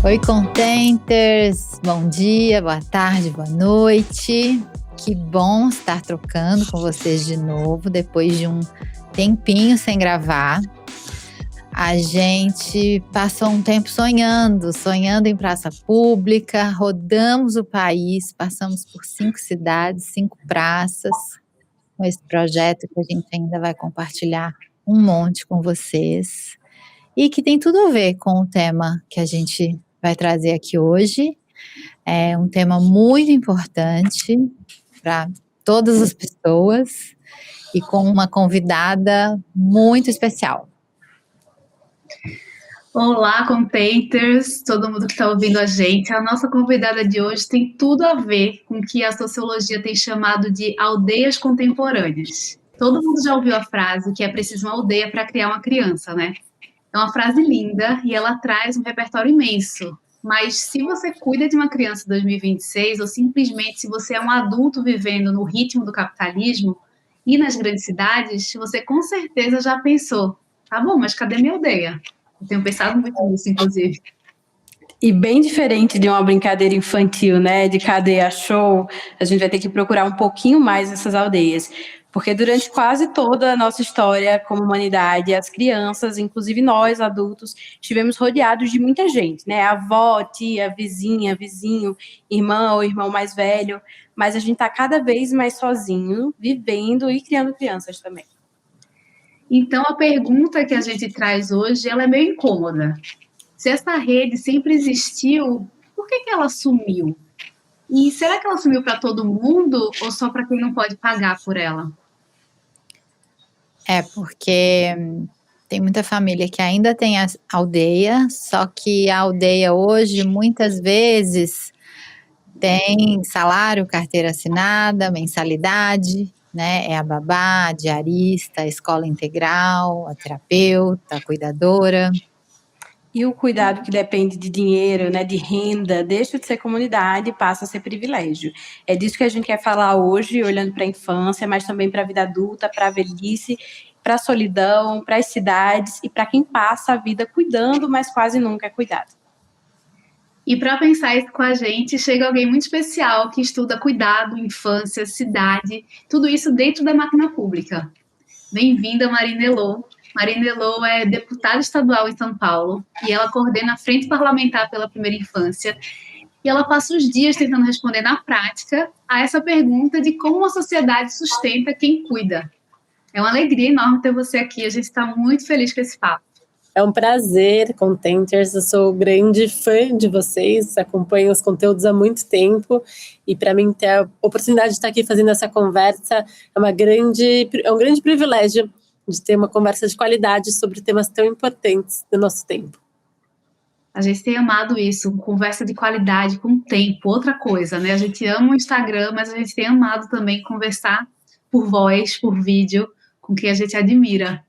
Oi, Contenters! Bom dia, boa tarde, boa noite. Que bom estar trocando com vocês de novo, depois de um tempinho sem gravar. A gente passou um tempo sonhando em praça pública, rodamos o país, passamos por 5 cidades, 5 praças, com esse projeto que a gente ainda vai compartilhar um monte com vocês. E que tem tudo a ver com o tema que a gente vai trazer aqui hoje. É um tema muito importante para todas as pessoas e com uma convidada muito especial. Olá, Contenters, todo mundo que está ouvindo a gente. A nossa convidada de hoje tem tudo a ver com o que a sociologia tem chamado de aldeias contemporâneas. Todo mundo já ouviu a frase que é preciso uma aldeia para criar uma criança, né? É uma frase linda e ela traz um repertório imenso. Mas se você cuida de uma criança em 2026 ou simplesmente se você é um adulto vivendo no ritmo do capitalismo e nas grandes cidades, você com certeza já pensou, tá bom, mas cadê minha aldeia? Eu tenho pensado muito nisso, inclusive. E bem diferente de uma brincadeira infantil, né, de cadeia show, a gente vai ter que procurar um pouquinho mais essas aldeias. Porque durante quase toda a nossa história como humanidade, as crianças, inclusive nós, adultos, estivemos rodeados de muita gente, né? Avó, tia, vizinha, vizinho, irmã ou irmão mais velho. Mas a gente está cada vez mais sozinho, vivendo e criando crianças também. Então, a pergunta que a gente traz hoje, ela é meio incômoda. Se essa rede sempre existiu, por que ela sumiu? E será que ela sumiu para todo mundo ou só para quem não pode pagar por ela? É porque tem muita família que ainda tem a aldeia, só que a aldeia hoje, muitas vezes, tem salário, carteira assinada, mensalidade, né? É a babá, a diarista, a escola integral, a terapeuta, a cuidadora. E o cuidado que depende de dinheiro, né, de renda, deixa de ser comunidade e passa a ser privilégio. É disso que a gente quer falar hoje, olhando para a infância, mas também para a vida adulta, para a velhice, para a solidão, para as cidades e para quem passa a vida cuidando, mas quase nunca é cuidado. E para pensar isso com a gente, chega alguém muito especial que estuda cuidado, infância, cidade, tudo isso dentro da máquina pública. Bem-vinda, Marina Elô. Marina Elô é deputada estadual em São Paulo e ela coordena a Frente Parlamentar pela Primeira Infância. E ela passa os dias tentando responder na prática a essa pergunta de como a sociedade sustenta quem cuida. É uma alegria enorme ter você aqui, a gente está muito feliz com esse papo. É um prazer, Contenters, eu sou grande fã de vocês, acompanho os conteúdos há muito tempo e para mim ter a oportunidade de estar aqui fazendo essa conversa é um grande privilégio de ter uma conversa de qualidade sobre temas tão importantes do nosso tempo. A gente tem amado isso, conversa de qualidade com tempo, outra coisa, né? A gente ama o Instagram, mas a gente tem amado também conversar por voz, por vídeo, com quem a gente admira.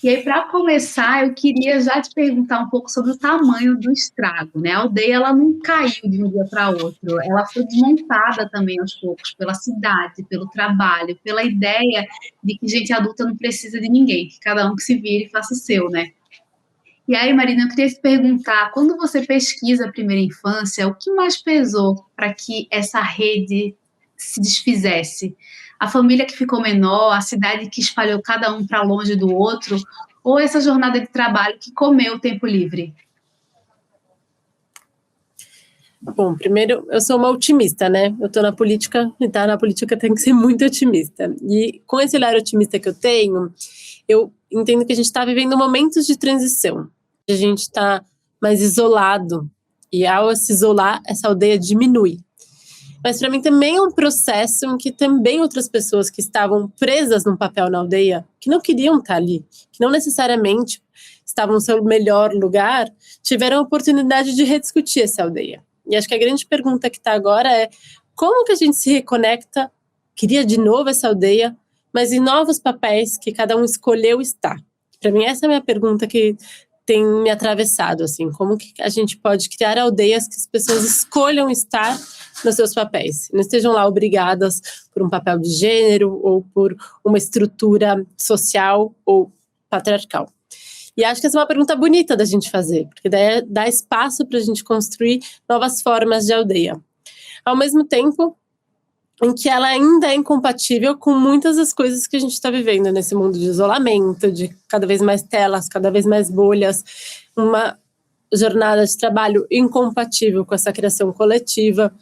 E aí, para começar, eu queria já te perguntar um pouco sobre o tamanho do estrago, né? A aldeia, ela não caiu de um dia para outro, ela foi desmontada também aos poucos pela cidade, pelo trabalho, pela ideia de que gente adulta não precisa de ninguém, que cada um que se vire e faça o seu, né? E aí, Marina, eu queria te perguntar, quando você pesquisa a primeira infância, o que mais pesou para que essa rede se desfizesse? A família que ficou menor, a cidade que espalhou cada um para longe do outro, ou essa jornada de trabalho que comeu o tempo livre? Bom, primeiro, eu sou uma otimista, né? Eu estou na política, e estar na política tem que ser muito otimista. E com esse olhar otimista que eu tenho, eu entendo que a gente está vivendo momentos de transição. A gente está mais isolado, e ao se isolar, essa aldeia diminui. Mas para mim também é um processo em que também outras pessoas que estavam presas num papel na aldeia, que não queriam estar ali, que não necessariamente estavam no seu melhor lugar, tiveram a oportunidade de rediscutir essa aldeia. E acho que a grande pergunta que está agora é como que a gente se reconecta, cria de novo essa aldeia, mas em novos papéis que cada um escolheu estar. Para mim essa é a minha pergunta que tem me atravessado, assim, como que a gente pode criar aldeias que as pessoas escolham estar nos seus papéis, não estejam lá obrigadas por um papel de gênero ou por uma estrutura social ou patriarcal. E acho que essa é uma pergunta bonita da gente fazer, porque daí dá espaço para a gente construir novas formas de aldeia. Ao mesmo tempo em que ela ainda é incompatível com muitas das coisas que a gente está vivendo nesse mundo de isolamento, de cada vez mais telas, cada vez mais bolhas, uma jornada de trabalho incompatível com essa criação coletiva.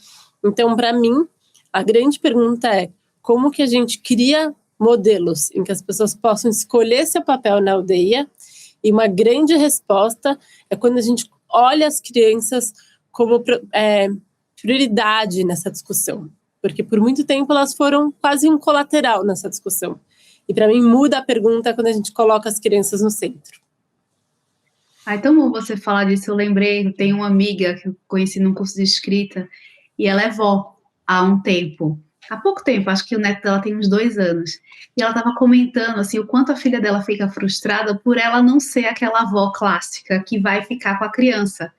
Então, para mim, a grande pergunta é como que a gente cria modelos em que as pessoas possam escolher seu papel na aldeia, e uma grande resposta é quando a gente olha as crianças como prioridade nessa discussão, porque por muito tempo elas foram quase um colateral nessa discussão. E para mim muda a pergunta quando a gente coloca as crianças no centro. Ah, então, bom você falar disso, eu lembrei, tem uma amiga que eu conheci num curso de escrita, e ela é vó há um tempo. Há pouco tempo, acho que o neto dela tem uns 2 anos. E ela estava comentando assim, o quanto a filha dela fica frustrada por ela não ser aquela avó clássica que vai ficar com a criança.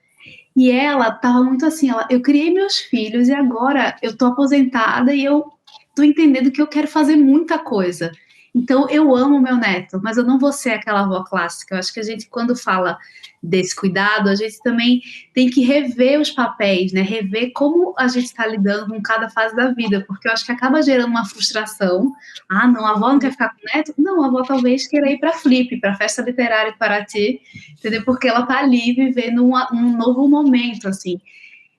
E ela estava muito assim, eu criei meus filhos e agora eu estou aposentada e eu estou entendendo que eu quero fazer muita coisa. Então, eu amo meu neto, mas eu não vou ser aquela avó clássica. Eu acho que a gente, quando fala desse cuidado, a gente também tem que rever os papéis, né? Rever como a gente está lidando com cada fase da vida, porque eu acho que acaba gerando uma frustração. Ah, não, a avó não quer ficar com o neto? Não, a avó talvez queira ir para Flip, para a festa literária em Paraty, entendeu? Porque ela está ali vivendo um novo momento, assim.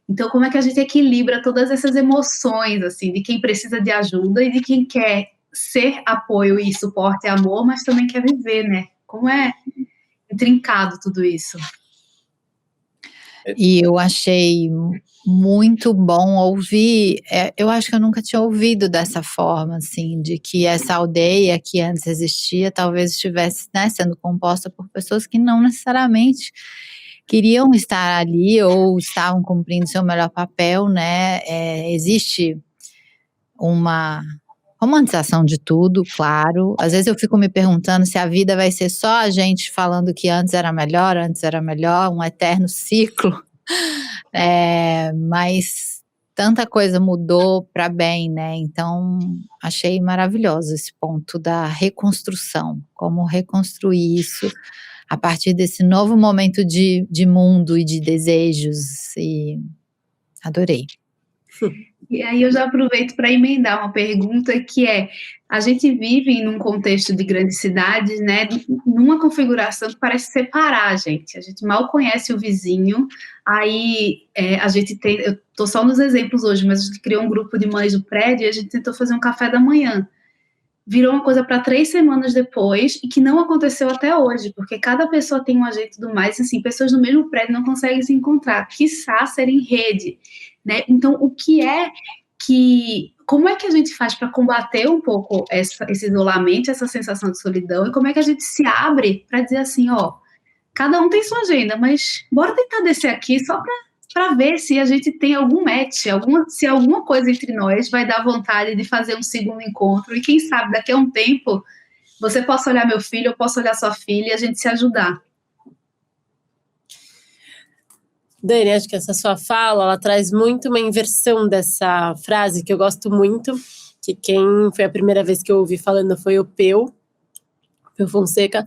Então, como é que a gente equilibra todas essas emoções, assim, de quem precisa de ajuda e de quem quer ser apoio e suporte e amor, mas também quer viver, né? Como é intrincado tudo isso. E eu achei muito bom ouvir, eu acho que eu nunca tinha ouvido dessa forma, assim, de que essa aldeia que antes existia, talvez estivesse, né, sendo composta por pessoas que não necessariamente queriam estar ali ou estavam cumprindo seu melhor papel, né? Existe uma romantização de tudo, claro. Às vezes eu fico me perguntando se a vida vai ser só a gente falando que antes era melhor, um eterno ciclo. Mas tanta coisa mudou para bem, né? Então, achei maravilhoso esse ponto da reconstrução, como reconstruir isso a partir desse novo momento de mundo e de desejos, e adorei. E aí eu já aproveito para emendar uma pergunta que a gente vive num contexto de grandes cidades, né, numa configuração que parece separar a gente mal conhece o vizinho, aí a gente tem, eu estou só nos exemplos hoje, mas a gente criou um grupo de mães do prédio e a gente tentou fazer um café da manhã, virou uma coisa para 3 semanas depois e que não aconteceu até hoje, porque cada pessoa tem um jeito e tudo mais, assim, pessoas no mesmo prédio não conseguem se encontrar, quiçá ser em rede, né? Então, como é que a gente faz para combater um pouco esse isolamento, essa sensação de solidão, e como é que a gente se abre para dizer assim, cada um tem sua agenda, mas bora tentar descer aqui só para ver se a gente tem algum match, se alguma coisa entre nós vai dar vontade de fazer um segundo encontro, e quem sabe daqui a um tempo você possa olhar meu filho, eu posso olhar sua filha e a gente se ajudar. Dani, acho que essa sua fala, ela traz muito uma inversão dessa frase que eu gosto muito, que quem foi a primeira vez que eu ouvi falando foi o Peu Fonseca,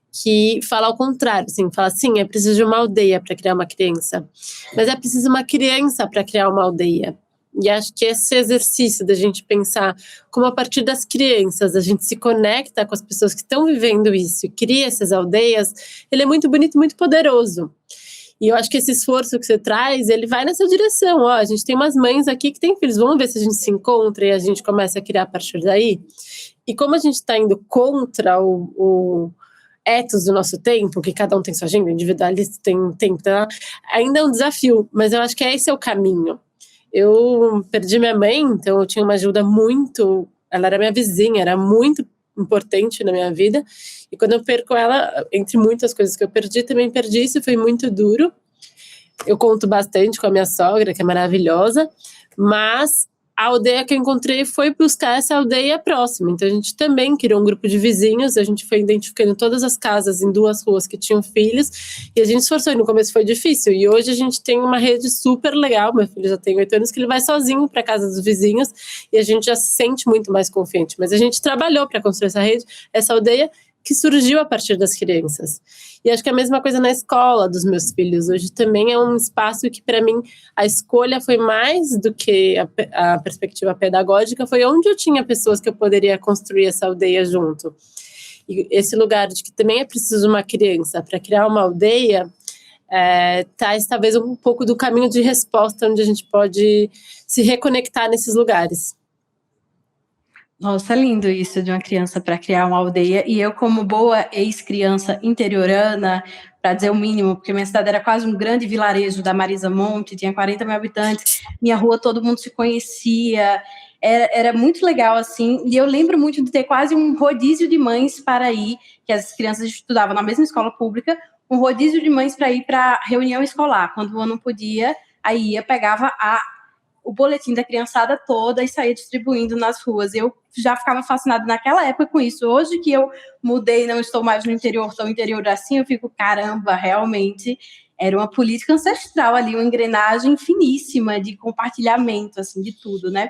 que fala ao contrário, assim, fala assim, é preciso de uma aldeia para criar uma criança, mas é preciso uma criança para criar uma aldeia. E acho que esse exercício da gente pensar como a partir das crianças a gente se conecta com as pessoas que estão vivendo isso e cria essas aldeias, ele é muito bonito, muito poderoso. E eu acho que esse esforço que você traz, ele vai nessa direção. A gente tem umas mães aqui que têm filhos, vamos ver se a gente se encontra e a gente começa a criar a partir daí. E como a gente está indo contra o ethos do nosso tempo, que cada um tem sua agenda, individualista tem tempo, tá? Ainda é um desafio, mas eu acho que esse é o caminho. Eu perdi minha mãe, então eu tinha uma ajuda ela era minha vizinha, era muito importante na minha vida, e quando eu perco ela, entre muitas coisas que eu perdi, também perdi isso, foi muito duro. Eu conto bastante com a minha sogra, que é maravilhosa, mas a aldeia que eu encontrei foi buscar essa aldeia próxima, então a gente também criou um grupo de vizinhos, a gente foi identificando todas as casas em 2 ruas que tinham filhos, e a gente esforçou, e no começo foi difícil, e hoje a gente tem uma rede super legal, meu filho já tem 8 anos, que ele vai sozinho para a casa dos vizinhos, e a gente já se sente muito mais confiante, mas a gente trabalhou para construir essa rede, essa aldeia, que surgiu a partir das crianças. E acho que é a mesma coisa na escola dos meus filhos. Hoje também é um espaço que, para mim, a escolha foi mais do que a perspectiva pedagógica, foi onde eu tinha pessoas que eu poderia construir essa aldeia junto. E esse lugar de que também é preciso uma criança para criar uma aldeia, traz talvez um pouco do caminho de resposta onde a gente pode se reconectar nesses lugares. Nossa, lindo isso de uma criança para criar uma aldeia. E eu, como boa ex-criança interiorana, para dizer o mínimo, porque minha cidade era quase um grande vilarejo da Marisa Monte, tinha 40 mil habitantes, minha rua todo mundo se conhecia, era muito legal, assim. E eu lembro muito de ter quase um rodízio de mães para ir, que as crianças estudavam na mesma escola pública, um rodízio de mães para ir para reunião escolar. Quando uma não podia, aí pegava o boletim da criançada toda e saía distribuindo nas ruas. Eu já ficava fascinada naquela época com isso. Hoje que eu mudei e não estou mais no interior, tão interior assim, eu fico, caramba, realmente era uma política ancestral ali, uma engrenagem finíssima de compartilhamento, assim, de tudo, né?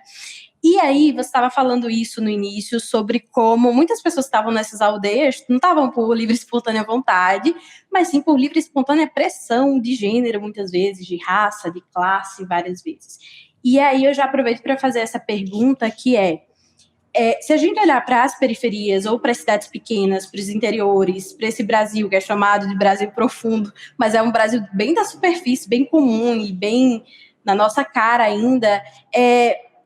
E aí, você estava falando isso no início, sobre como muitas pessoas que estavam nessas aldeias não estavam por livre e espontânea vontade, mas sim por livre e espontânea pressão de gênero, muitas vezes, de raça, de classe, várias vezes. E aí eu já aproveito para fazer essa pergunta, que se a gente olhar para as periferias ou para as cidades pequenas, para os interiores, para esse Brasil que é chamado de Brasil profundo, mas é um Brasil bem da superfície, bem comum e bem na nossa cara ainda,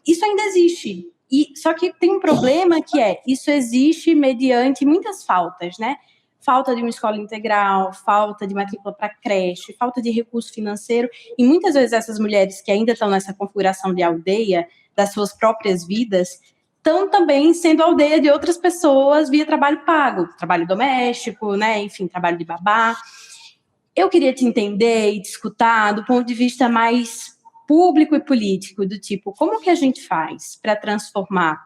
isso ainda existe. Só que tem um problema que isso existe mediante muitas faltas, né? Falta de uma escola integral, falta de matrícula para creche, falta de recurso financeiro, e muitas vezes essas mulheres que ainda estão nessa configuração de aldeia, das suas próprias vidas, estão também sendo aldeia de outras pessoas via trabalho pago, trabalho doméstico, né? Enfim, trabalho de babá. Eu queria te entender e te escutar do ponto de vista mais público e político, do tipo, como que a gente faz para transformar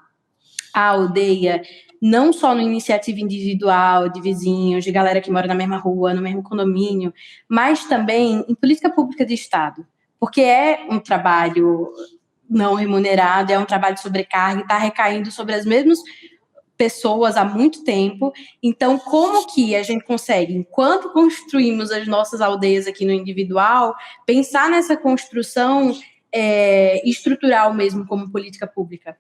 a aldeia não só na iniciativa individual, de vizinhos, de galera que mora na mesma rua, no mesmo condomínio, mas também em política pública de Estado. Porque é um trabalho não remunerado, é um trabalho de sobrecarga, e está recaindo sobre as mesmas pessoas há muito tempo. Então, como que a gente consegue, enquanto construímos as nossas aldeias aqui no individual, pensar nessa construção estrutural mesmo como política pública?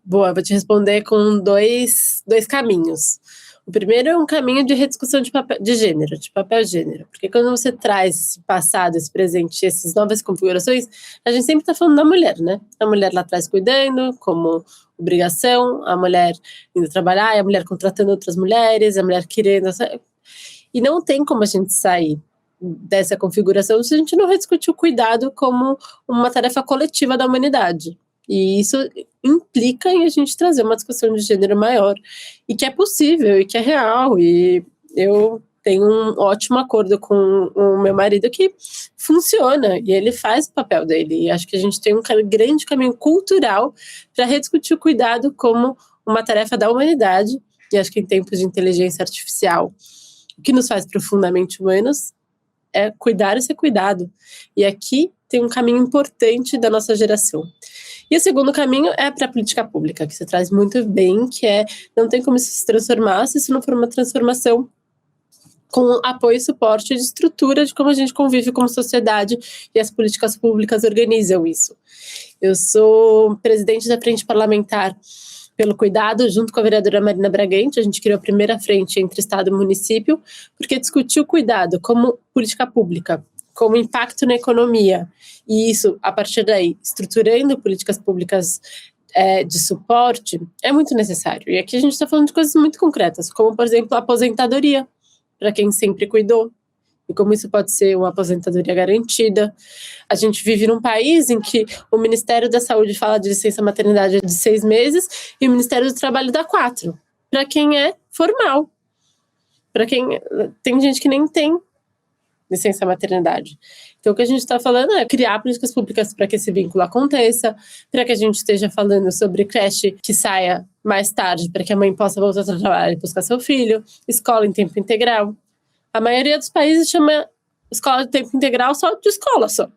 Boa, vou te responder com dois caminhos. O primeiro é um caminho de rediscussão de gênero, de papel gênero. Porque quando você traz esse passado, esse presente, essas novas configurações, a gente sempre está falando da mulher, né? A mulher lá atrás cuidando, como obrigação, a mulher indo trabalhar, a mulher contratando outras mulheres, a mulher querendo... E não tem como a gente sair dessa configuração se a gente não rediscutir o cuidado como uma tarefa coletiva da humanidade. E isso implica em a gente trazer uma discussão de gênero maior, e que é possível, e que é real, e eu tenho um ótimo acordo com o meu marido que funciona, e ele faz o papel dele, e acho que a gente tem um grande caminho cultural para rediscutir o cuidado como uma tarefa da humanidade, e acho que em tempos de inteligência artificial, o que nos faz profundamente humanos é cuidar e ser cuidado, e aqui tem um caminho importante da nossa geração. E o segundo caminho é para a política pública, que você traz muito bem, que não tem como isso se transformar se isso não for uma transformação com apoio e suporte de estrutura de como a gente convive como sociedade, e as políticas públicas organizam isso. Eu sou presidente da Frente Parlamentar pelo Cuidado, junto com a vereadora Marina Bragante. A gente criou a primeira frente entre Estado e município, porque discutir o cuidado como política pública, como impacto na economia, e isso, a partir daí, estruturando políticas públicas de suporte, é muito necessário. E aqui a gente está falando de coisas muito concretas, como, por exemplo, a aposentadoria, para quem sempre cuidou, e como isso pode ser uma aposentadoria garantida. A gente vive num país em que o Ministério da Saúde fala de licença maternidade de 6 meses, e o Ministério do Trabalho dá 4, para quem é formal. Para quem... Tem gente que nem tem licença maternidade. Então, o que a gente está falando é criar políticas públicas para que esse vínculo aconteça, para que a gente esteja falando sobre creche que saia mais tarde, para que a mãe possa voltar a trabalhar e buscar seu filho, escola em tempo integral. A maioria dos países chama escola de tempo integral só de escola, só.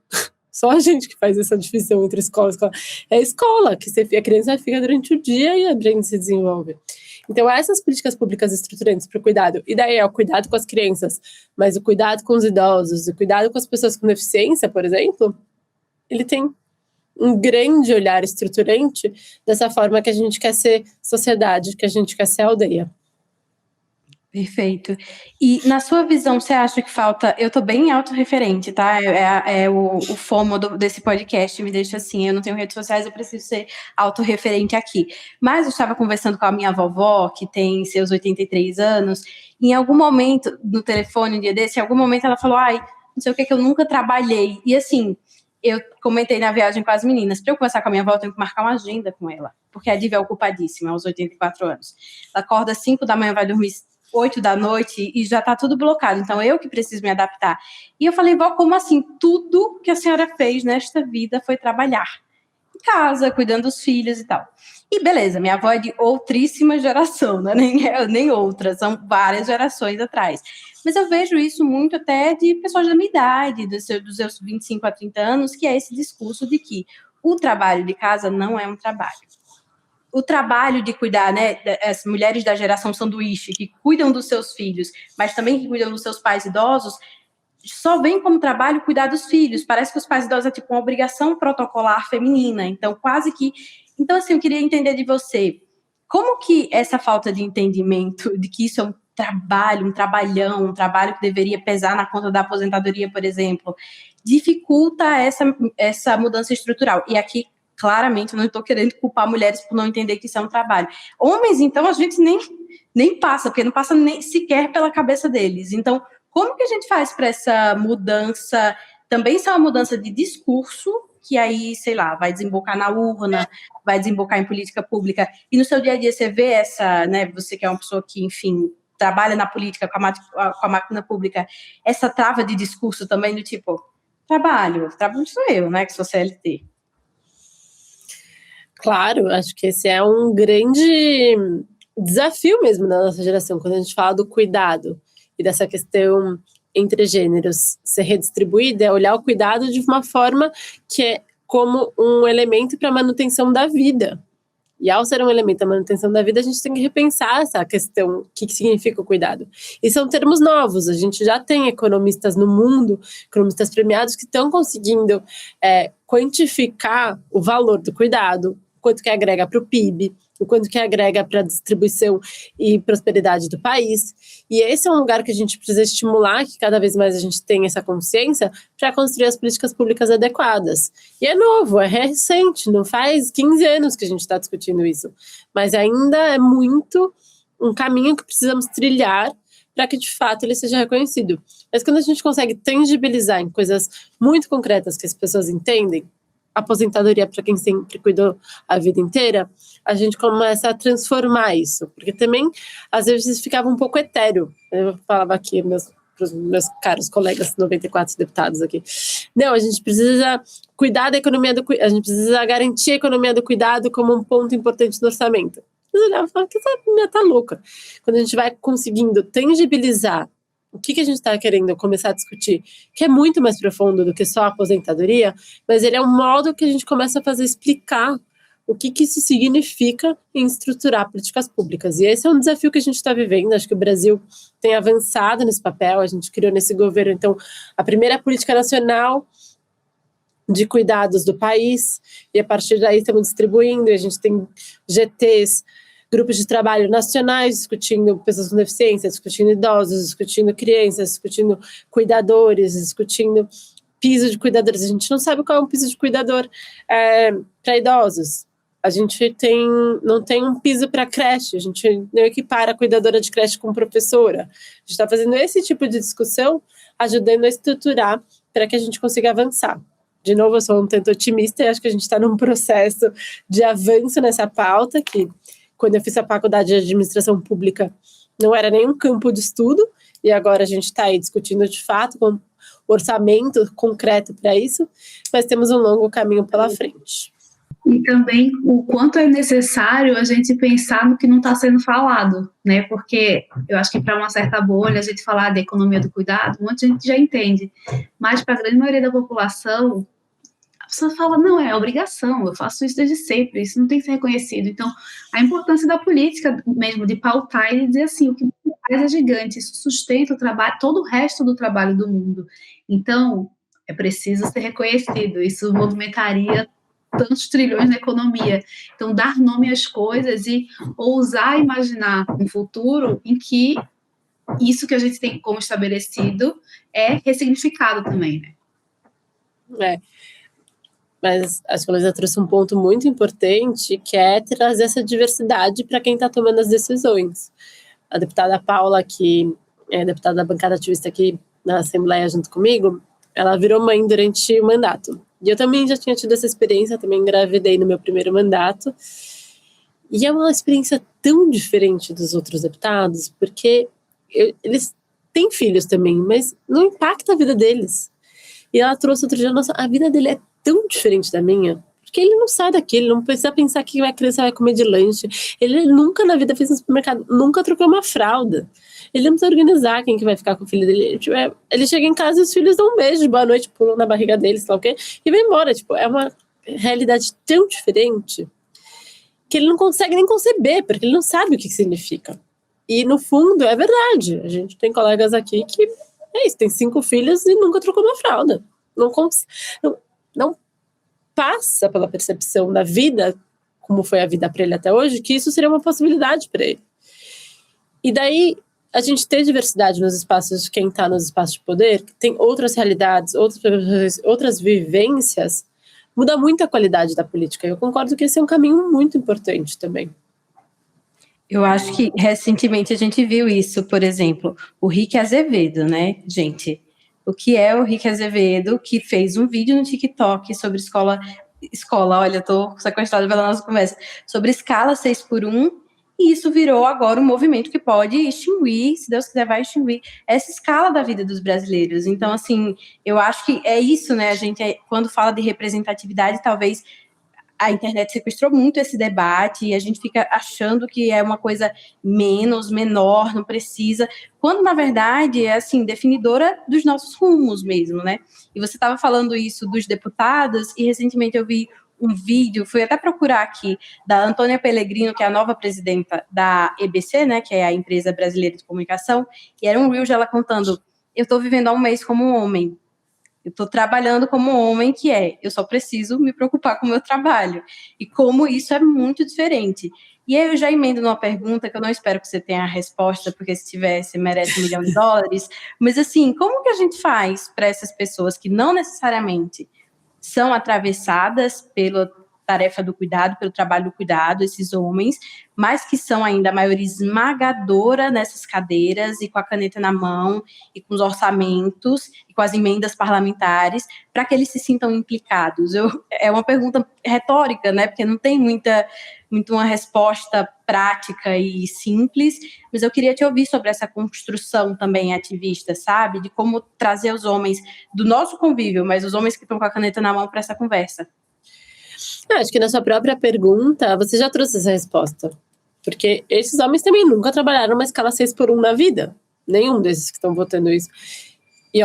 Só a gente que faz essa divisão entre escola e escola. É escola, que a criança fica durante o dia e a gente se desenvolve. Então, essas políticas públicas estruturantes para o cuidado, e daí é o cuidado com as crianças, mas o cuidado com os idosos, o cuidado com as pessoas com deficiência, por exemplo, ele tem um grande olhar estruturante dessa forma que a gente quer ser sociedade, que a gente quer ser aldeia. Perfeito. E na sua visão, você acha que falta... Eu tô bem autorreferente, tá? O FOMO desse podcast me deixa assim, eu não tenho redes sociais, eu preciso ser autorreferente aqui. Mas eu estava conversando com a minha vovó, que tem seus 83 anos, e em algum momento, no telefone, um dia desse, em algum momento ela falou, não sei o que eu nunca trabalhei. E assim, eu comentei na viagem com as meninas, para eu conversar com a minha avó, eu tenho que marcar uma agenda com ela, porque a Diva é ocupadíssima, aos 84 anos. Ela acorda às 5 da manhã, vai dormir 8 da noite e já tá tudo blocado. Então, eu que preciso me adaptar. E eu falei, vó, como assim? Tudo que a senhora fez nesta vida foi trabalhar. Em casa, cuidando dos filhos e tal. E beleza, minha avó é de outríssima geração, né? Nem outra, são várias gerações atrás. Mas eu vejo isso muito até de pessoas da minha idade, dos seus 25 a 30 anos, que é esse discurso de que o trabalho de casa não é um trabalho. O trabalho de cuidar, né, as mulheres da geração sanduíche, que cuidam dos seus filhos, mas também que cuidam dos seus pais idosos, só vem como trabalho cuidar dos filhos. Parece que os pais idosos é tipo uma obrigação protocolar feminina. Então, quase que... Então, assim, eu queria entender de você, como que essa falta de entendimento de que isso é um trabalho, um trabalhão, um trabalho que deveria pesar na conta da aposentadoria, por exemplo, dificulta essa mudança estrutural? E aqui, claramente, eu não estou querendo culpar mulheres por não entender que isso é um trabalho. Homens, então, a gente nem passa, porque não passa nem sequer pela cabeça deles. Então, como que a gente faz para essa mudança, também ser uma mudança de discurso, que aí, sei lá, vai desembocar na urna, vai desembocar em política pública, e no seu dia a dia você vê essa, né, você que é uma pessoa que, enfim, trabalha na política, com a máquina pública, essa trava de discurso também do tipo, trabalho sou eu, né, que sou CLT. Claro, acho que esse é um grande desafio mesmo da nossa geração, quando a gente fala do cuidado e dessa questão entre gêneros ser redistribuída, é olhar o cuidado de uma forma que é como um elemento para a manutenção da vida. E ao ser um elemento da manutenção da vida, a gente tem que repensar essa questão, o que significa o cuidado. E são termos novos, a gente já tem economistas no mundo, economistas premiados, que estão conseguindo quantificar o valor do cuidado, quanto que agrega para o PIB, o quanto que agrega para a distribuição e prosperidade do país. E esse é um lugar que a gente precisa estimular, que cada vez mais a gente tenha essa consciência, para construir as políticas públicas adequadas. E é novo, é recente, não faz 15 anos que a gente está discutindo isso. Mas ainda é muito um caminho que precisamos trilhar para que, de fato, ele seja reconhecido. Mas quando a gente consegue tangibilizar em coisas muito concretas que as pessoas entendem, aposentadoria para quem sempre cuidou a vida inteira, a gente começa a transformar isso, porque também às vezes ficava um pouco etéreo. Eu falava aqui para os meus caros colegas 94 deputados aqui, não, a gente precisa cuidar da economia a gente precisa garantir a economia do cuidado como um ponto importante no orçamento. Eles olhavam e falavam, que essa menina tá louca. Quando a gente vai conseguindo tangibilizar o que a gente está querendo começar a discutir, que é muito mais profundo do que só a aposentadoria, mas ele é um modo que a gente começa a fazer explicar o que isso significa em estruturar políticas públicas. E esse é um desafio que a gente está vivendo. Acho que o Brasil tem avançado nesse papel, a gente criou nesse governo, então, a primeira política nacional de cuidados do país, e a partir daí estamos distribuindo, e a gente tem GTs, grupos de trabalho nacionais, discutindo pessoas com deficiência, discutindo idosos, discutindo crianças, discutindo cuidadores, discutindo piso de cuidadores. A gente não sabe qual é um piso de cuidador para idosos. A gente não tem um piso para creche, a gente não equipara a cuidadora de creche com professora. A gente está fazendo esse tipo de discussão, ajudando a estruturar para que a gente consiga avançar. De novo, eu sou um tanto otimista e acho que a gente está num processo de avanço nessa pauta, que quando eu fiz a faculdade de administração pública não era nenhum campo de estudo, e agora a gente está aí discutindo de fato com orçamento concreto para isso, mas temos um longo caminho pela frente. E também o quanto é necessário a gente pensar no que não está sendo falado, né? Porque eu acho que para uma certa bolha a gente falar de economia do cuidado, um monte de gente já entende, mas para a grande maioria da população pessoa fala, não, é obrigação, eu faço isso desde sempre, isso não tem que ser reconhecido. Então, a importância da política mesmo, de pautar e dizer assim, o que você faz é gigante, isso sustenta o trabalho, todo o resto do trabalho do mundo. Então, é preciso ser reconhecido, isso movimentaria tantos trilhões na economia. Então, dar nome às coisas e ousar imaginar um futuro em que isso que a gente tem como estabelecido é ressignificado também, né? Mas acho que a Luísa trouxe um ponto muito importante, que é trazer essa diversidade para quem está tomando as decisões. A deputada Paula, que é deputada da bancada ativista aqui na Assembleia junto comigo, ela virou mãe durante o mandato. E eu também já tinha tido essa experiência, também engravidei no meu primeiro mandato. E é uma experiência tão diferente dos outros deputados, porque eles têm filhos também, mas não impacta a vida deles. E ela trouxe outro dia, nossa, a vida dele é tão diferente da minha, porque ele não sai daqui, ele não precisa pensar que a criança vai comer de lanche, ele nunca na vida fez no supermercado, nunca trocou uma fralda, ele não precisa organizar quem que vai ficar com o filho dele, tipo, ele chega em casa e os filhos dão um beijo, boa noite, pulam na barriga dele, sei lá o quê, e vai embora, tipo, é uma realidade tão diferente, que ele não consegue nem conceber, porque ele não sabe o que significa. E no fundo, é verdade, a gente tem colegas aqui que é isso, tem 5 filhos e nunca trocou uma fralda, não passa pela percepção da vida, como foi a vida para ele até hoje, que isso seria uma possibilidade para ele. E daí, a gente ter diversidade nos espaços, quem está nos espaços de poder, que tem outras realidades, outras vivências, muda muito a qualidade da política. Eu concordo que esse é um caminho muito importante também. Eu acho que recentemente a gente viu isso, por exemplo, o Rick Azevedo, né, gente? O que é o Rick Azevedo, que fez um vídeo no TikTok sobre escola, olha, eu tô sequestrada pela nossa conversa, sobre escala 6x1, e isso virou agora um movimento que pode extinguir, se Deus quiser vai extinguir, essa escala da vida dos brasileiros. Então, assim, eu acho que é isso, né, a gente, quando fala de representatividade, talvez a internet sequestrou muito esse debate e a gente fica achando que é uma coisa menor, não precisa, quando na verdade é assim, definidora dos nossos rumos mesmo, né? E você estava falando isso dos deputados e recentemente eu vi um vídeo, fui até procurar aqui, da Antônia Pellegrino, que é a nova presidenta da EBC, né, que é a Empresa Brasileira de Comunicação, e era um reel de ela contando, eu estou vivendo há um mês como um homem, eu estou trabalhando como um homem que eu só preciso me preocupar com o meu trabalho. E como isso é muito diferente. E aí eu já emendo numa pergunta que eu não espero que você tenha a resposta, porque se tiver, você merece $1 milhão. Mas assim, como que a gente faz para essas pessoas que não necessariamente são atravessadas pela tarefa do cuidado, pelo trabalho do cuidado, esses homens, mas que são ainda a maioria esmagadora nessas cadeiras e com a caneta na mão e com os orçamentos e com as emendas parlamentares, para que eles se sintam implicados? É uma pergunta retórica, né? Porque não tem muito uma resposta prática e simples, mas eu queria te ouvir sobre essa construção também ativista, sabe? De como trazer os homens do nosso convívio, mas os homens que estão com a caneta na mão para essa conversa. Acho que na sua própria pergunta, você já trouxe essa resposta. Porque esses homens também nunca trabalharam uma escala 6x1 na vida. Nenhum desses que estão votando isso. E,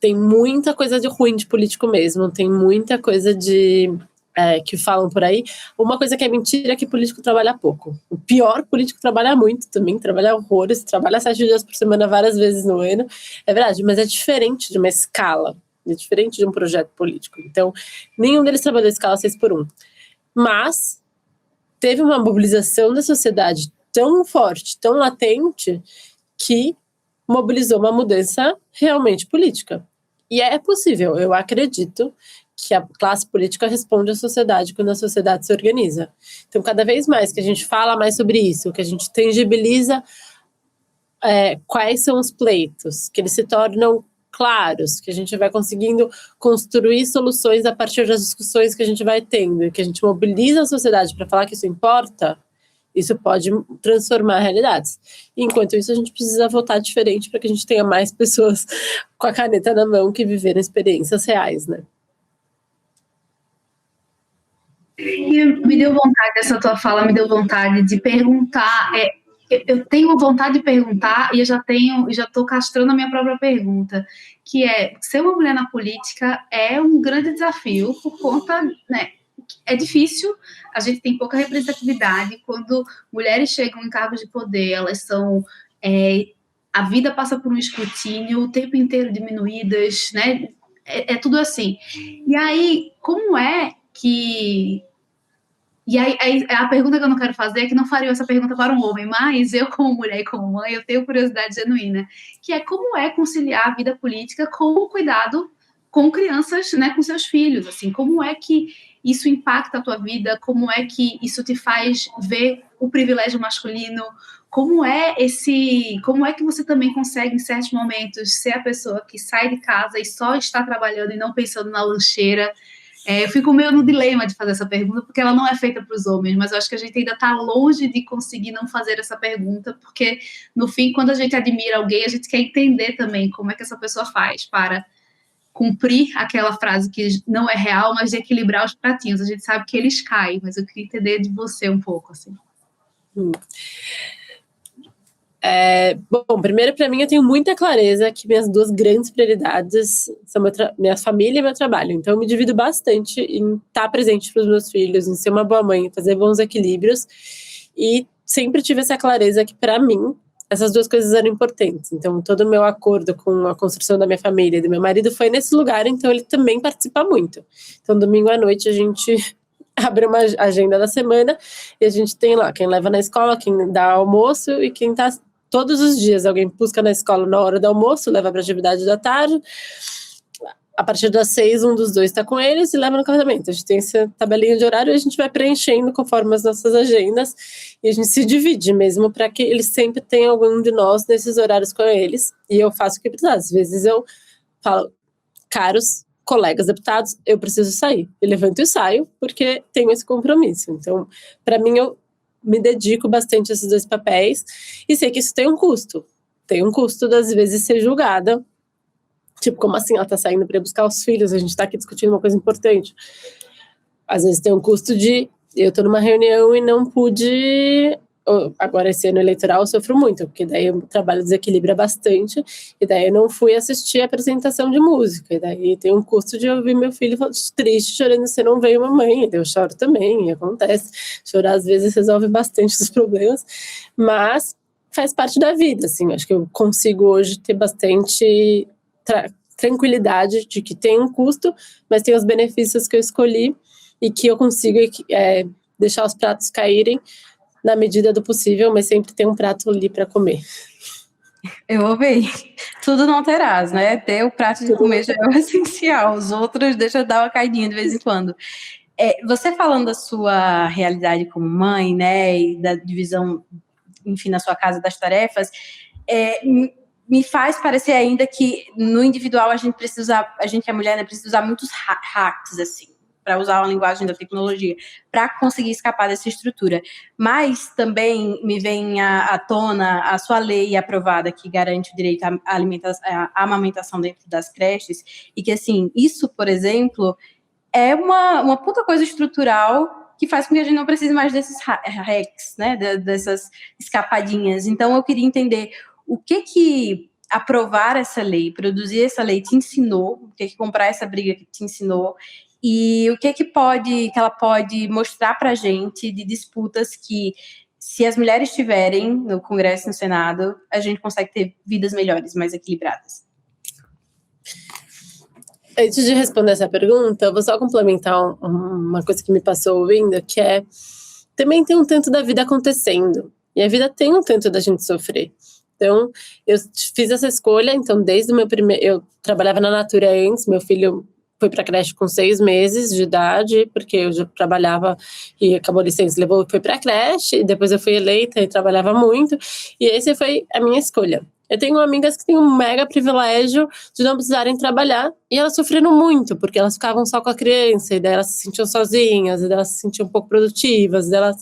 tem muita coisa de ruim de político mesmo. Tem muita coisa que falam por aí. Uma coisa que é mentira é que político trabalha pouco. O pior político trabalha muito também. Trabalha horrores. Trabalha 7 dias por semana várias vezes no ano. É verdade, mas é diferente de uma escala. É diferente de um projeto político. Então, nenhum deles trabalhou a escala 6x1. Mas teve uma mobilização da sociedade tão forte, tão latente, que mobilizou uma mudança realmente política. E é possível, eu acredito que a classe política responde à sociedade quando a sociedade se organiza. Então, cada vez mais que a gente fala mais sobre isso, que a gente tangibiliza quais são os pleitos, que eles se tornam claros, que a gente vai conseguindo construir soluções a partir das discussões que a gente vai tendo, que a gente mobiliza a sociedade para falar que isso importa, isso pode transformar realidades. E, enquanto isso, a gente precisa votar diferente para que a gente tenha mais pessoas com a caneta na mão que viveram experiências reais, né? E me deu vontade, essa tua fala me deu vontade de perguntar Eu tenho uma vontade de perguntar e eu já estou castrando a minha própria pergunta, que é, ser uma mulher na política é um grande desafio por conta, né, é difícil, a gente tem pouca representatividade, quando mulheres chegam em cargos de poder, elas são, a vida passa por um escrutínio o tempo inteiro diminuídas, né, é tudo assim. E aí, como é que... E aí, a pergunta que eu não quero fazer é que não faria essa pergunta para um homem, mas eu, como mulher e como mãe, eu tenho curiosidade genuína, que é como é conciliar a vida política com o cuidado com crianças, né, com seus filhos, assim, como é que isso impacta a tua vida, como é que isso te faz ver o privilégio masculino, como é que você também consegue, em certos momentos, ser a pessoa que sai de casa e só está trabalhando e não pensando na lancheira. Eu fico meio no dilema de fazer essa pergunta, porque ela não é feita para os homens, mas eu acho que a gente ainda está longe de conseguir não fazer essa pergunta, porque, no fim, quando a gente admira alguém, a gente quer entender também como é que essa pessoa faz para cumprir aquela frase que não é real, mas de equilibrar os pratinhos. A gente sabe que eles caem, mas eu queria entender de você um pouco, assim. Bom, primeiro, para mim, eu tenho muita clareza que minhas duas grandes prioridades são minha família e meu trabalho. Então, eu me divido bastante em estar presente para os meus filhos, em ser uma boa mãe, fazer bons equilíbrios. E sempre tive essa clareza que, para mim, essas duas coisas eram importantes. Então, todo o meu acordo com a construção da minha família e do meu marido foi nesse lugar, então ele também participa muito. Então, domingo à noite, a gente abre uma agenda da semana e a gente tem lá quem leva na escola, quem dá almoço e quem está todos os dias. Alguém busca na escola na hora do almoço, leva para a atividade da tarde. A partir das 6, um dos dois está com eles e leva no casamento. A gente tem essa tabelinha de horário e a gente vai preenchendo conforme as nossas agendas e a gente se divide mesmo para que eles sempre tenham algum de nós nesses horários com eles. E eu faço o que precisar. Às vezes eu falo, caros colegas deputados, eu preciso sair. Eu levanto e saio porque tenho esse compromisso. Então, para mim, eu me dedico bastante a esses dois papéis e sei que isso tem um custo. Tem um custo das vezes ser julgada. Tipo, como assim ela tá saindo para buscar os filhos? A gente tá aqui discutindo uma coisa importante. Às vezes tem um custo de eu tô numa reunião e não pude. Agora, esse ano eleitoral, eu sofro muito, porque daí o trabalho desequilibra bastante, e daí eu não fui assistir a apresentação de música, e daí tem um custo de ouvir meu filho triste, chorando, você não veio, mamãe, e eu choro também, e acontece. Chorar, às vezes, resolve bastante os problemas, mas faz parte da vida, assim, acho que eu consigo hoje ter bastante tranquilidade de que tem um custo, mas tem os benefícios que eu escolhi, e que eu consigo deixar os pratos caírem, na medida do possível, mas sempre tem um prato ali para comer. Eu ouvi. Tudo não terás, né? Ter o prato de comer já é o essencial. Os outros deixa eu dar uma caidinha de vez em quando. Você falando da sua realidade como mãe, né? E da divisão, enfim, na sua casa das tarefas, me faz parecer ainda que no individual a gente a mulher, né, precisa usar muitos hacks, assim, para usar a linguagem da tecnologia, para conseguir escapar dessa estrutura. Mas também me vem à tona a sua lei aprovada que garante o direito à amamentação dentro das creches, e que, assim, isso, por exemplo, é uma puta coisa estrutural que faz com que a gente não precise mais desses hacks, né, dessas escapadinhas. Então, eu queria entender o que aprovar essa lei, produzir essa lei te ensinou, o que comprar essa briga que te ensinou, e o que ela pode mostrar para a gente de disputas que, se as mulheres tiverem no Congresso e no Senado, a gente consegue ter vidas melhores, mais equilibradas. Antes de responder essa pergunta, eu vou só complementar uma coisa que me passou ouvindo, que também tem um tanto da vida acontecendo, e a vida tem um tanto da gente sofrer. Então, eu fiz essa escolha, então desde o meu eu trabalhava na Natura antes, meu filho foi para a creche com 6 meses de idade, porque eu já trabalhava e acabou a licença, foi para a creche, e depois eu fui eleita e trabalhava muito, e essa foi a minha escolha. Eu tenho amigas que têm um mega privilégio de não precisarem trabalhar, e elas sofreram muito, porque elas ficavam só com a criança, e daí elas se sentiam sozinhas, e daí elas se sentiam um pouco produtivas, e daí elas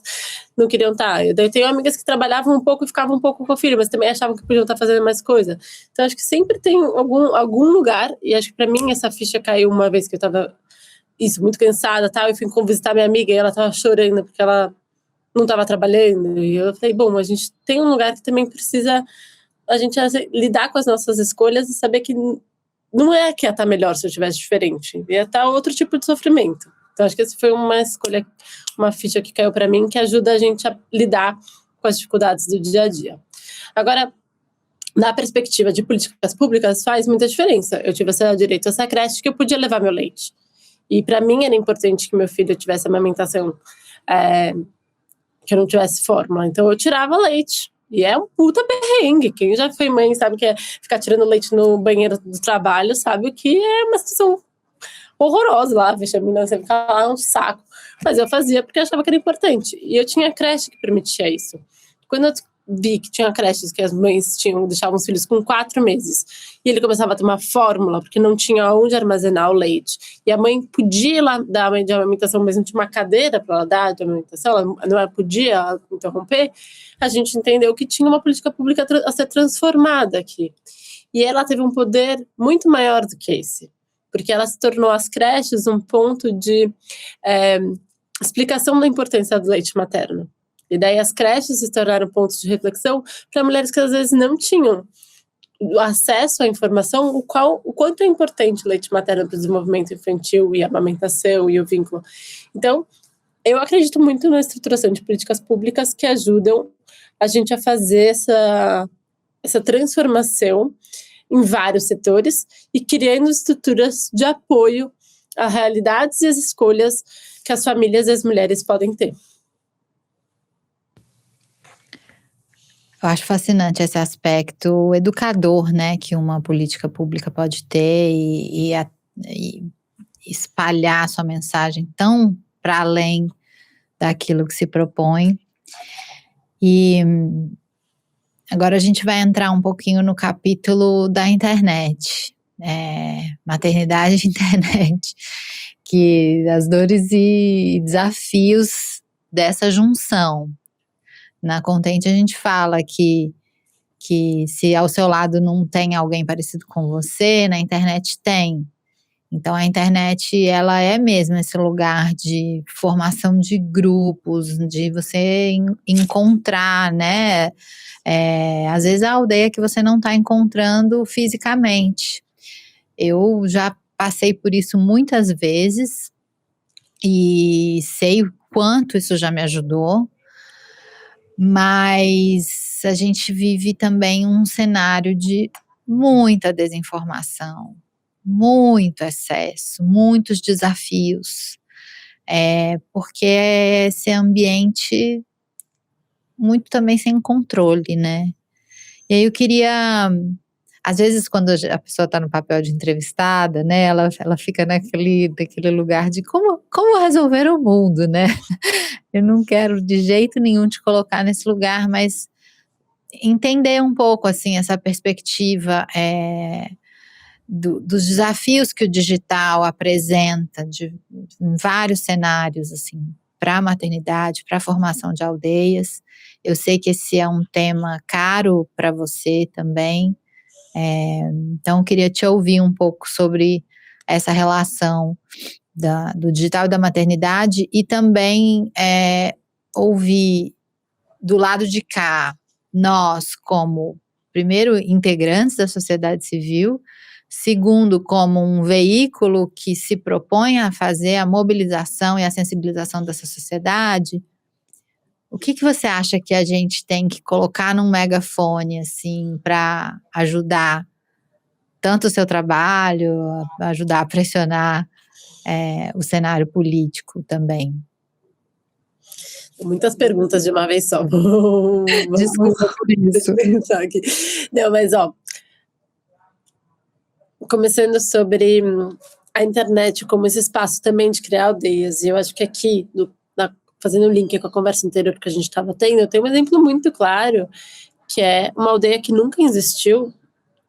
não queriam estar. Eu tenho amigas que trabalhavam um pouco e ficavam um pouco com o filho, mas também achavam que podiam estar fazendo mais coisa. Então, acho que sempre tem algum lugar, e acho que para mim essa ficha caiu uma vez que eu estava muito cansada, tal, e fui visitar minha amiga, e ela estava chorando, porque ela não estava trabalhando, e eu falei, bom, a gente tem um lugar que também precisa a gente lidar com as nossas escolhas e saber que não é que ia estar melhor se eu tivesse diferente, ia estar outro tipo de sofrimento. Então acho que essa foi uma escolha, uma ficha que caiu para mim, que ajuda a gente a lidar com as dificuldades do dia a dia. Agora, na perspectiva de políticas públicas, faz muita diferença. Eu tive direito a essa creche que eu podia levar meu leite. E para mim era importante que meu filho tivesse amamentação, que eu não tivesse fórmula. Então eu tirava leite. E é um puta perrengue. Quem já foi mãe sabe que é ficar tirando leite no banheiro do trabalho, sabe o que é uma situação horrorosa lá, vexamina, você fica lá um saco. Mas eu fazia porque eu achava que era importante. E eu tinha creche que permitia isso. Quando eu vi que tinha creches que as mães deixavam os filhos com 4 meses, e ele começava a tomar fórmula, porque não tinha onde armazenar o leite, e a mãe podia ir lá dar de amamentação, mas não tinha uma cadeira para ela dar de amamentação, ela não podia interromper, a gente entendeu que tinha uma política pública a ser transformada aqui. E ela teve um poder muito maior do que esse, porque ela se tornou as creches um ponto de explicação da importância do leite materno. E daí as creches se tornaram pontos de reflexão para mulheres que às vezes não tinham acesso à informação, o quanto é importante o leite materno para o desenvolvimento infantil e a amamentação e o vínculo. Então, eu acredito muito na estruturação de políticas públicas que ajudam a gente a fazer essa transformação em vários setores e criando estruturas de apoio a realidades e as escolhas que as famílias e as mulheres podem ter. Eu acho fascinante esse aspecto educador, né, que uma política pública pode ter e espalhar sua mensagem tão para além daquilo que se propõe. E agora a gente vai entrar um pouquinho no capítulo da internet, maternidade e internet, que as dores e desafios dessa junção. Na Contente a gente fala que se ao seu lado não tem alguém parecido com você, na internet tem. Então a internet, ela é mesmo esse lugar de formação de grupos, de você encontrar, né? Às vezes a aldeia que você não está encontrando fisicamente. Eu já passei por isso muitas vezes e sei o quanto isso já me ajudou. Mas a gente vive também um cenário de muita desinformação, muito excesso, muitos desafios, porque é esse ambiente muito também sem controle, né? E aí eu queria, às vezes quando a pessoa está no papel de entrevistada, né, ela fica naquele lugar de como resolver o mundo, né? Eu não quero de jeito nenhum te colocar nesse lugar, mas entender um pouco assim essa perspectiva dos desafios que o digital apresenta em vários cenários assim, para a maternidade, para a formação de aldeias. Eu sei que esse é um tema caro para você também, então eu queria te ouvir um pouco sobre essa relação do digital e da maternidade, e também ouvir do lado de cá, nós como, primeiro, integrantes da sociedade civil, segundo, como um veículo que se propõe a fazer a mobilização e a sensibilização dessa sociedade. O que você acha que a gente tem que colocar num megafone, assim, para ajudar tanto o seu trabalho, ajudar a pressionar o cenário político também? Muitas perguntas de uma vez só. Desculpa por isso. Não, mas começando sobre a internet como esse espaço também de criar aldeias, e eu acho que aqui, fazendo um link com a conversa anterior que a gente estava tendo, eu tenho um exemplo muito claro, que é uma aldeia que nunca existiu,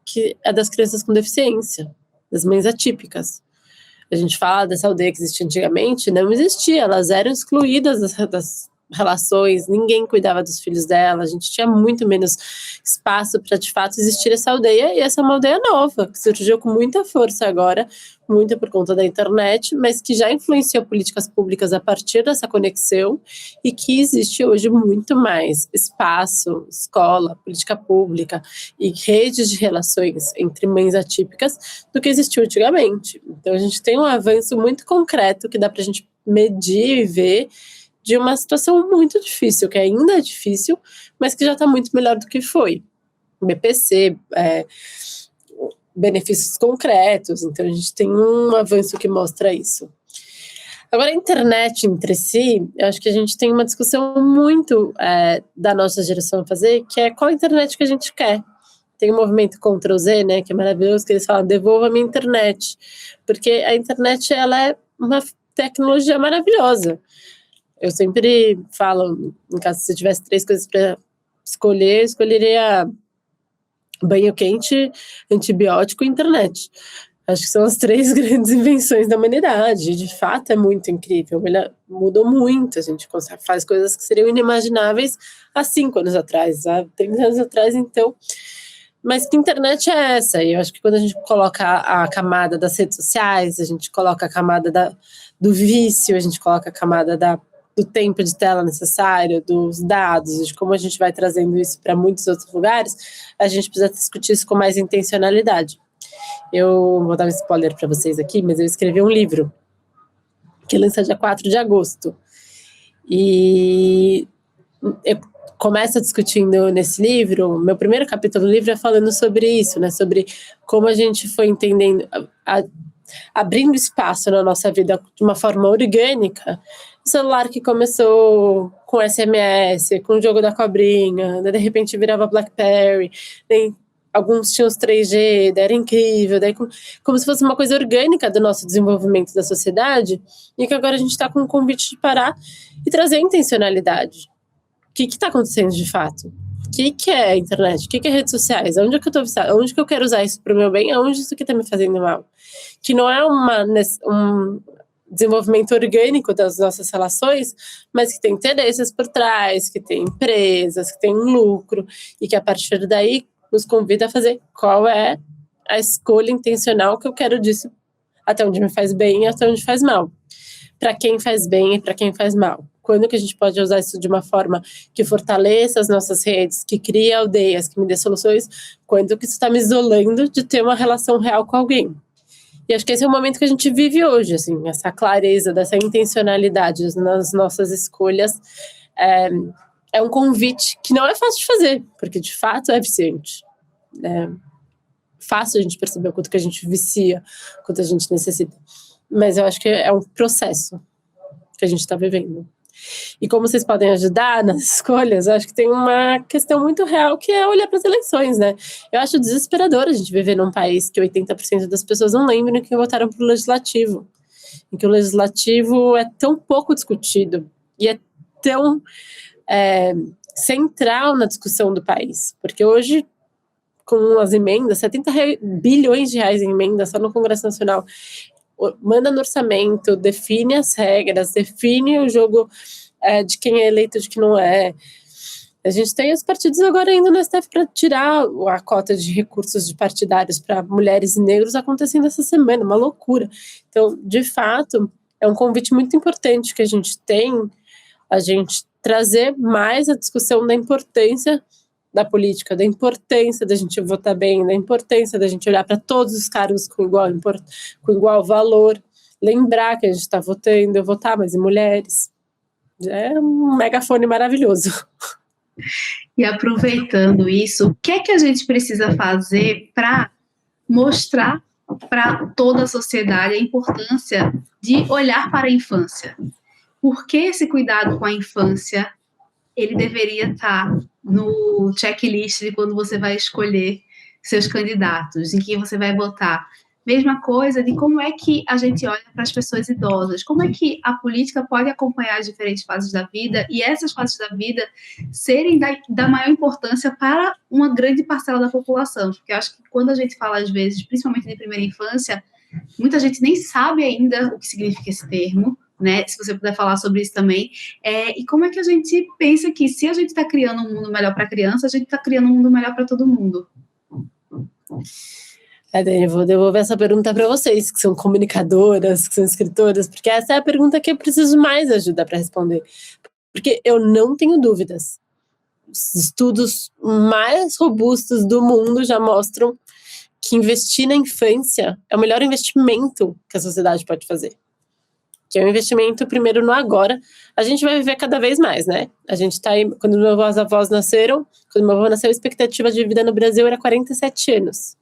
que é das crianças com deficiência, das mães atípicas. A gente fala dessa aldeia que existia antigamente, não existia, elas eram excluídas relações, ninguém cuidava dos filhos dela, a gente tinha muito menos espaço para de fato existir essa aldeia, e essa é uma aldeia nova, que surgiu com muita força agora, muito por conta da internet, mas que já influenciou políticas públicas a partir dessa conexão, e que existe hoje muito mais espaço, escola, política pública e redes de relações entre mães atípicas do que existiu antigamente. Então a gente tem um avanço muito concreto que dá para a gente medir e ver de uma situação muito difícil, que ainda é difícil, mas que já está muito melhor do que foi. BPC, benefícios concretos, então a gente tem um avanço que mostra isso. Agora, a internet entre si, eu acho que a gente tem uma discussão muito da nossa geração a fazer, que é qual internet que a gente quer. Tem um movimento Ctrl+Z, né, que é maravilhoso, que eles falam, devolva a minha internet, porque a internet, ela é uma tecnologia maravilhosa. Eu sempre falo, em caso se eu tivesse 3 coisas para escolher, eu escolheria banho quente, antibiótico e internet. Acho que são as 3 grandes invenções da humanidade. De fato, é muito incrível. Mudou muito. A gente faz coisas que seriam inimagináveis há 5 anos atrás, há 30 anos atrás, então. Mas que internet é essa? E eu acho que quando a gente coloca a camada das redes sociais, a gente coloca a camada do vício, a gente coloca a camada do tempo de tela necessário, dos dados, de como a gente vai trazendo isso para muitos outros lugares, a gente precisa discutir isso com mais intencionalidade. Eu vou dar um spoiler para vocês aqui, mas eu escrevi um livro que lança dia 4 de agosto. E eu começo discutindo nesse livro, meu primeiro capítulo do livro é falando sobre isso, né, sobre como a gente foi entendendo, abrindo espaço na nossa vida de uma forma orgânica. O celular que começou com SMS, com o jogo da cobrinha, de repente virava BlackBerry, alguns tinham os 3G, era incrível, daí como se fosse uma coisa orgânica do nosso desenvolvimento da sociedade, e que agora a gente está com um convite de parar e trazer intencionalidade. O que está acontecendo de fato? O que é a internet? O que é redes sociais? Onde é que eu estou viciada? Onde que eu quero usar isso para o meu bem? Aonde isso aqui está me fazendo mal? Que não é um desenvolvimento orgânico das nossas relações, mas que tem interesses por trás, que tem empresas, que tem um lucro, e que a partir daí nos convida a fazer qual é a escolha intencional que eu quero disso, até onde me faz bem e até onde faz mal. Para quem faz bem e para quem faz mal. Quando que a gente pode usar isso de uma forma que fortaleça as nossas redes, que crie aldeias, que me dê soluções, quando que isso está me isolando de ter uma relação real com alguém. E acho que esse é o momento que a gente vive hoje, assim, essa clareza, dessa intencionalidade nas nossas escolhas. É um convite que não é fácil de fazer, porque de fato é viciante. É fácil a gente perceber o quanto que a gente vicia, o quanto a gente necessita. Mas eu acho que é um processo que a gente está vivendo. E como vocês podem ajudar nas escolhas, eu acho que tem uma questão muito real, que é olhar para as eleições, né? Eu acho desesperador a gente viver num país que 80% das pessoas não lembram que votaram para o legislativo, em que o legislativo é tão pouco discutido e é tão central na discussão do país, porque hoje, com as emendas, 70 bilhões de reais em emendas só no Congresso Nacional, manda no orçamento, define as regras, define o jogo de quem é eleito e de quem não é. A gente tem os partidos agora indo no STF para tirar a cota de recursos de partidários para mulheres e negros, acontecendo essa semana, uma loucura. Então, de fato, é um convite muito importante que a gente tem, a gente trazer mais a discussão da importância da política, da importância da gente votar bem, da importância da gente olhar para todos os cargos com igual valor, lembrar que a gente está votando, votar mais em mulheres. É um megafone maravilhoso. E aproveitando isso, o que é que a gente precisa fazer para mostrar para toda a sociedade a importância de olhar para a infância? Por que esse cuidado com a infância ele deveria estar no checklist de quando você vai escolher seus candidatos, em que você vai votar? Mesma coisa de como é que a gente olha para as pessoas idosas, como é que a política pode acompanhar as diferentes fases da vida e essas fases da vida serem da maior importância para uma grande parcela da população, porque eu acho que quando a gente fala às vezes, principalmente de primeira infância, muita gente nem sabe ainda o que significa esse termo, né? Se você puder falar sobre isso também. E como é que a gente pensa que se a gente está criando um mundo melhor para a criança, a gente está criando um mundo melhor para todo mundo? Dani, eu vou devolver essa pergunta para vocês, que são comunicadoras, que são escritoras, porque essa é a pergunta que eu preciso mais ajuda para responder. Porque eu não tenho dúvidas. Os estudos mais robustos do mundo já mostram que investir na infância é o melhor investimento que a sociedade pode fazer. Que é um investimento primeiro no agora. A gente vai viver cada vez mais, né? A gente tá aí, quando meus avós nasceram, quando meu avô nasceu, a expectativa de vida no Brasil era 47 anos.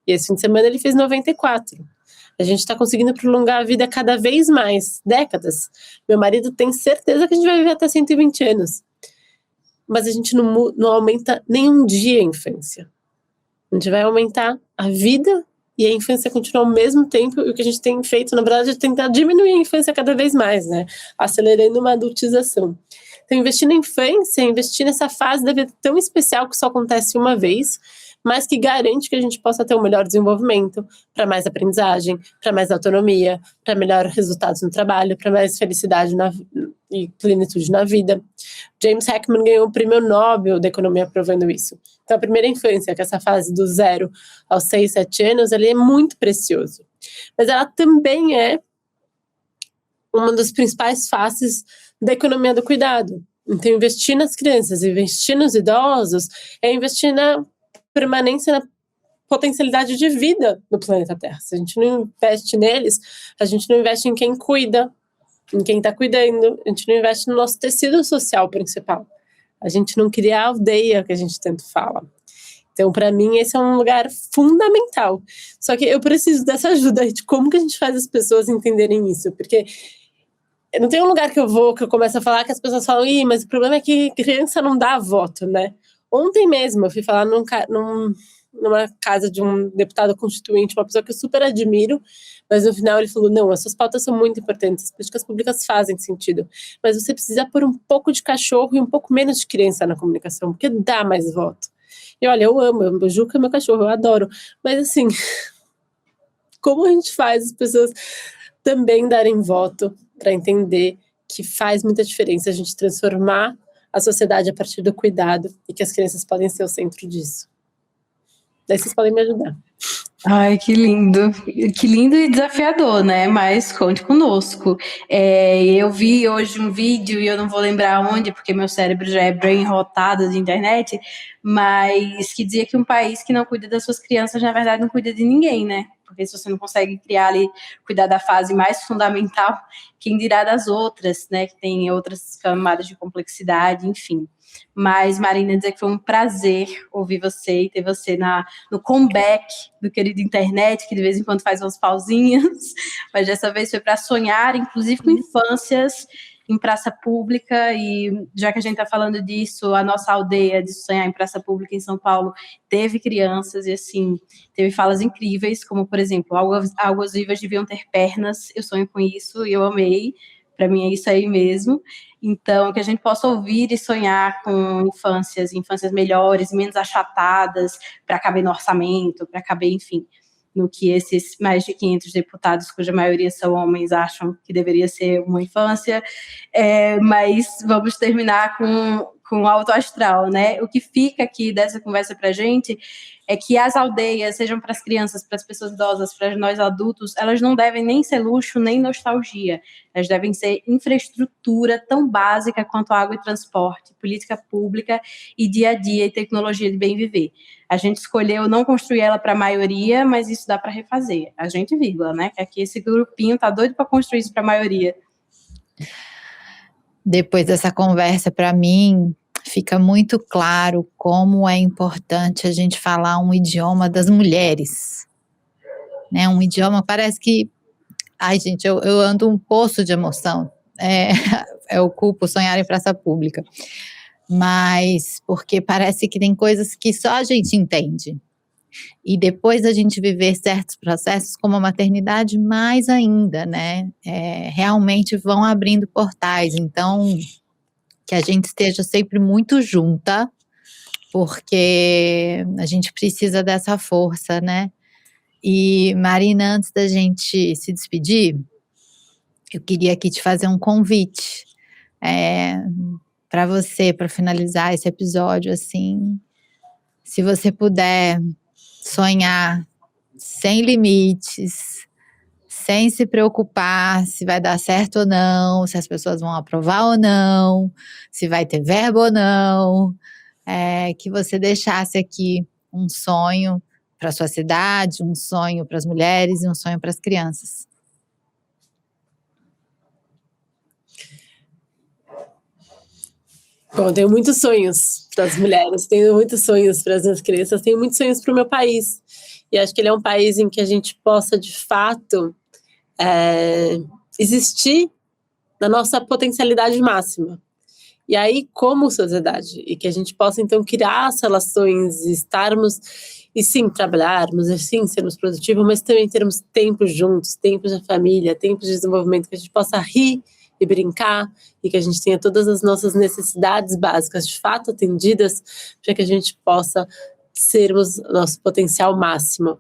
E esse fim de semana ele fez 94. A gente está conseguindo prolongar a vida cada vez mais, décadas. Meu marido tem certeza que a gente vai viver até 120 anos. Mas a gente não aumenta nem um dia a infância. A gente vai aumentar a vida e a infância continua ao mesmo tempo. E o que a gente tem feito, na verdade, é tentar diminuir a infância cada vez mais, né? Acelerando uma adultização. Então, investir na infância, investir nessa fase da vida tão especial que só acontece uma vez, mas que garante que a gente possa ter um melhor desenvolvimento, para mais aprendizagem, para mais autonomia, para melhores resultados no trabalho, para mais felicidade e plenitude na vida. James Heckman ganhou o prêmio Nobel da economia provando isso. Então, a primeira infância, que é essa fase do 0 aos 6, 7 anos, ele é muito precioso. Mas ela também é uma das principais faces da economia do cuidado. Então, investir nas crianças, investir nos idosos, é investir na permanência, na potencialidade de vida no planeta Terra. Se a gente não investe neles, a gente não investe em quem cuida, em quem está cuidando, a gente não investe no nosso tecido social principal. A gente não cria a aldeia que a gente tanto fala. Então, para mim, esse é um lugar fundamental. Só que eu preciso dessa ajuda de como que a gente faz as pessoas entenderem isso, porque não tem um lugar que eu vou, que eu começo a falar, que as pessoas falam, mas o problema é que criança não dá voto, né? Ontem mesmo eu fui falar numa casa de um deputado constituinte, uma pessoa que eu super admiro, mas no final ele falou, não, essas pautas são muito importantes, as políticas públicas fazem sentido, mas você precisa pôr um pouco de cachorro e um pouco menos de criança na comunicação, porque dá mais voto. E olha, eu amo, o Juca é meu cachorro, eu adoro, mas assim, como a gente faz as pessoas também darem voto para entender que faz muita diferença a gente transformar a sociedade a partir do cuidado e que as crianças podem ser o centro disso. Daí vocês podem me ajudar. Ai, que lindo e desafiador, né? Mas conte conosco. Eu vi hoje um vídeo, e eu não vou lembrar onde, porque meu cérebro já é brain rotado de internet, mas que dizia que um país que não cuida das suas crianças, na verdade, não cuida de ninguém, né? Porque se você não consegue criar ali, cuidar da fase mais fundamental, quem dirá das outras, né? Que tem outras camadas de complexidade, enfim. Mas, Marina, dizer que foi um prazer ouvir você e ter você no comeback do querido internet, que de vez em quando faz umas pausinhas, mas dessa vez foi para sonhar, inclusive com infâncias em praça pública, e já que a gente está falando disso, a nossa aldeia de sonhar em praça pública em São Paulo teve crianças e, assim, teve falas incríveis, como, por exemplo, águas vivas deviam ter pernas, eu sonho com isso e eu amei, para mim é isso aí mesmo. Então, que a gente possa ouvir e sonhar com infâncias melhores, menos achatadas, para caber no orçamento, para caber, enfim, no que esses mais de 500 deputados, cuja maioria são homens, acham que deveria ser uma infância. Mas vamos terminar com alto astral, né? O que fica aqui dessa conversa para a gente é que as aldeias, sejam para as crianças, para as pessoas idosas, para nós adultos, elas não devem nem ser luxo, nem nostalgia. Elas devem ser infraestrutura tão básica quanto água e transporte, política pública e dia a dia e tecnologia de bem viver. A gente escolheu não construir ela para a maioria, mas isso dá para refazer. A gente, vírgula, né? Que aqui esse grupinho tá doido para construir isso para a maioria. Depois dessa conversa, para mim, fica muito claro como é importante a gente falar um idioma das mulheres, né? Um idioma, parece que, ai gente, eu ando um poço de emoção, eu culpo sonhar em praça pública, mas porque parece que tem coisas que só a gente entende, e depois a gente viver certos processos como a maternidade, mais ainda, né? Realmente vão abrindo portais, então que a gente esteja sempre muito junta, porque a gente precisa dessa força, né? E, Marina, antes da gente se despedir, eu queria aqui te fazer um convite para você, para finalizar esse episódio, assim, se você puder sonhar sem limites, sem se preocupar se vai dar certo ou não, se as pessoas vão aprovar ou não, se vai ter verba ou não, que você deixasse aqui um sonho para a sua cidade, um sonho para as mulheres e um sonho para as crianças. Bom, tenho muitos sonhos para as mulheres, tenho muitos sonhos para as minhas crianças, tenho muitos sonhos para o meu país. E acho que ele é um país em que a gente possa, de fato, existir na nossa potencialidade máxima. E aí, como sociedade, e que a gente possa, então, criar as relações, estarmos, e sim, trabalharmos, e sim, sermos produtivos, mas também termos tempos juntos, tempos de família, tempos de desenvolvimento, que a gente possa rir e brincar, e que a gente tenha todas as nossas necessidades básicas de fato atendidas, para que a gente possa sermos nosso potencial máximo.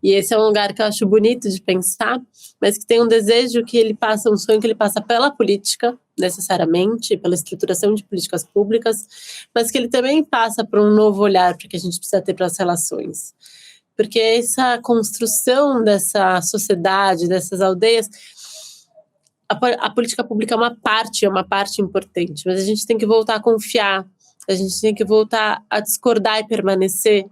E esse é um lugar que eu acho bonito de pensar, mas que tem um desejo que ele passa, um sonho que ele passa pela política, necessariamente, pela estruturação de políticas públicas, mas que ele também passa por um novo olhar para que a gente precisa ter para as relações. Porque essa construção dessa sociedade, dessas aldeias, a política pública é uma parte importante, mas a gente tem que voltar a confiar, a gente tem que voltar a discordar e permanecer,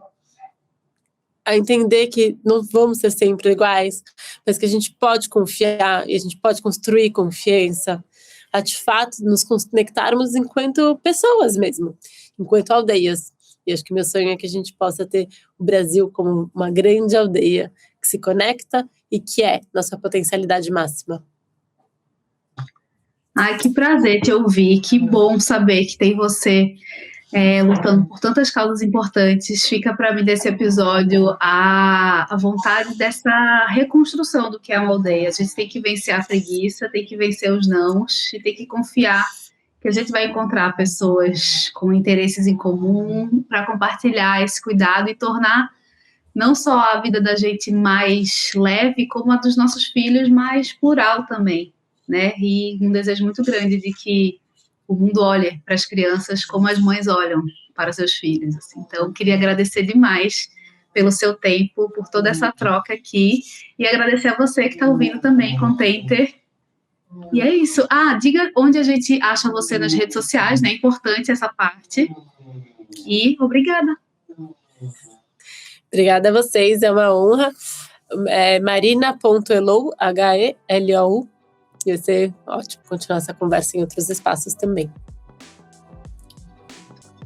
a entender que não vamos ser sempre iguais, mas que a gente pode confiar e a gente pode construir confiança, a de fato nos conectarmos enquanto pessoas mesmo, enquanto aldeias. E acho que meu sonho é que a gente possa ter o Brasil como uma grande aldeia que se conecta e que é nossa potencialidade máxima. Ai, que prazer te ouvir, que bom saber que tem você lutando por tantas causas importantes. Fica para mim desse episódio a vontade dessa reconstrução do que é uma aldeia. A gente tem que vencer a preguiça, tem que vencer os nãos e tem que confiar que a gente vai encontrar pessoas com interesses em comum para compartilhar esse cuidado e tornar não só a vida da gente mais leve, como a dos nossos filhos mais plural também, né? E um desejo muito grande de que o mundo olhe para as crianças como as mães olham para seus filhos. Assim. Então, queria agradecer demais pelo seu tempo, por toda essa troca aqui, e agradecer a você que está ouvindo também, Contenter. E é isso. Diga onde a gente acha você nas redes sociais, né? É importante essa parte. E obrigada. Obrigada a vocês, é uma honra. Marina.elou, H-E-L-O-U. E vai ser ótimo continuar essa conversa em outros espaços também.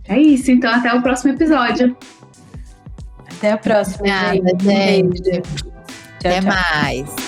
É isso, então até o próximo episódio. Até a próxima, Obrigada, gente. Tchau, Até tchau. mais.